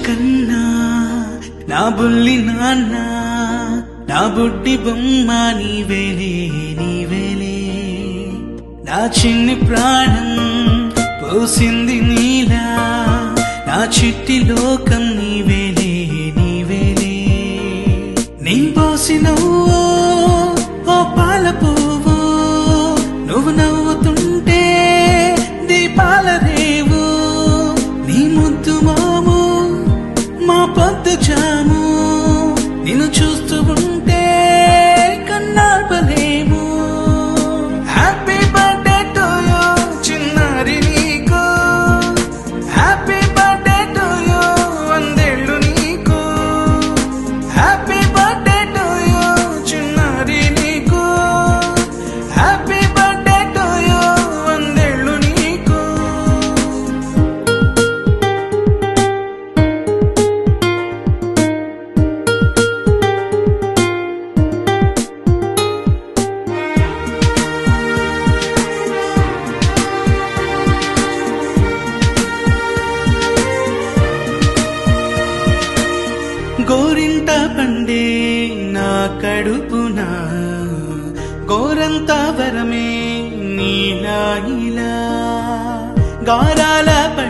కన్నా నా బుల్లి నాన్న నా బుడ్డి బొమ్మ నీవేలే నీవేలే నా చిన్ని ప్రాణం పోసింది నీలా నా చిట్టి లోకం నీవేలే నీవేలే నీ పోసినవో ఓ పాల పువ్వు నువ్వు నవ్వుతుంటే దీపాల రేవు నీ ముద్దు మాము మా పొద్దు జాము నిన్ను చూస్తూ ఉంటే కన్నార్పలేము హ్యాపీ బర్త్డే టు యూ చిన్నారి నీకు హ్యాపీ బర్త్డే టు యూ వందేళ్ళు నీకు హ్యాపీ బర్త్డే టు యూ చిన్నారి నీకు హ్యాపీ బర్త్డే టు యూ వందేళ్ళు నీకు గోరింట పండే నా కడుపున గోరంత వరమే నీలా ఇలా గారాల